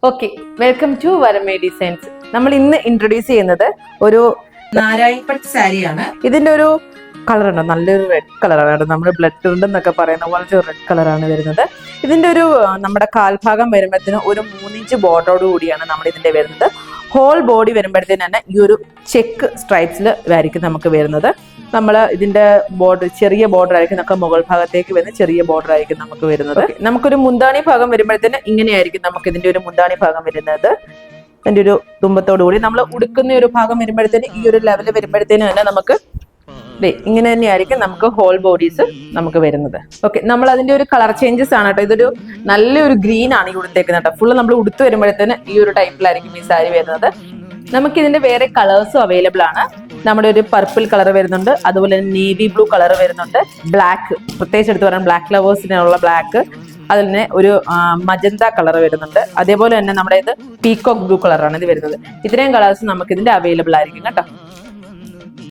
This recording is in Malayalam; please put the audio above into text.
ഓക്കെ, വെൽക്കം ടു വരമേ ഡിസൈൻസ്. നമ്മൾ ഇന്ന് ഇൻട്രൊഡ്യൂസ് ചെയ്യുന്നത് ഒരു നാരായണപ്പട്ട് സാരിയാണ്. ഇതിന്റെ ഒരു കളർ ഉണ്ട്, നല്ലൊരു റെഡ് കളറാണ്. നമ്മൾ ബ്ലഡ് പ്രിന്റ് എന്നൊക്കെ പറയുന്ന പോലത്തെ ഒരു റെഡ് കളറാണ് വരുന്നത്. ഇതിന്റെ ഒരു നമ്മുടെ കാൽഭാഗം വരുമ്പോഴത്തേന് ഒരു 3 ഇഞ്ച് ബോർഡറോട് കൂടിയാണ് നമ്മൾ ഇതിന്റെ വരുന്നത്. ഹോൾ ബോഡി വരുമ്പോഴത്തേന് തന്നെ ഈ ഒരു ചെക്ക് സ്ട്രൈപ്സിൽ ആയിരിക്കും നമുക്ക് വരുന്നത്. നമ്മൾ ഇതിന്റെ ബോർഡർ ചെറിയ ബോർഡർ ആയിരിക്കും, നമുക്ക് മുകൾ ഭാഗത്തേക്ക് വരുന്ന ചെറിയ ബോർഡർ ആയിരിക്കും നമുക്ക് വരുന്നത്. നമുക്കൊരു മുന്താണി ഭാഗം വരുമ്പോഴത്തേന് ഇങ്ങനെയായിരിക്കും നമുക്ക് ഇതിന്റെ ഒരു മുന്താണി ഭാഗം വരുന്നത്. അതിന്റെ ഒരു തുമ്പത്തോടു കൂടി നമ്മൾ ഉടുക്കുന്ന ഒരു ഭാഗം വരുമ്പോഴത്തേന് ഈ ഒരു ലെവല് വരുമ്പോഴത്തേന് തന്നെ നമുക്ക് ഇങ്ങനെ തന്നെയായിരിക്കും നമുക്ക് ഹോൾ ബോഡീസ് നമുക്ക് വരുന്നത്. ഓക്കെ, നമ്മൾ അതിന്റെ ഒരു കളർ ചേഞ്ചസ് ആണ് കേട്ടോ. ഇതൊരു നല്ലൊരു ഗ്രീൻ ആണ് ഈ ഉടുത്തേക്കുന്നത് കേട്ടോ. ഫുള്ള് നമ്മൾ ഉടുത്ത് വരുമ്പോഴത്തേന് ഈ ഒരു ടൈപ്പിലായിരിക്കും ഈ സാരി വരുന്നത്. നമുക്ക് ഇതിന്റെ വേറെ കളേഴ്സും അവൈലബിൾ ആണ്. നമ്മുടെ ഒരു പർപ്പിൾ കളർ വരുന്നുണ്ട്, അതുപോലെ നേവി ബ്ലൂ കളർ വരുന്നുണ്ട്, ബ്ലാക്ക് പ്രത്യേകിച്ച് എടുത്ത് പറയാൻ ബ്ലാക്ക് ലവേഴ്സിനുള്ള ബ്ലാക്ക്, അതിൽ തന്നെ ഒരു മജന്ത കളർ വരുന്നുണ്ട്. അതേപോലെ തന്നെ നമ്മുടെ ഇത് പീകോക്ക് ബ്ലൂ കളറാണ് ഇത് വരുന്നത്. ഇത്രയും കളേഴ്സ് നമുക്ക് ഇതിന്റെ അവൈലബിൾ ആയിരിക്കും കേട്ടോ.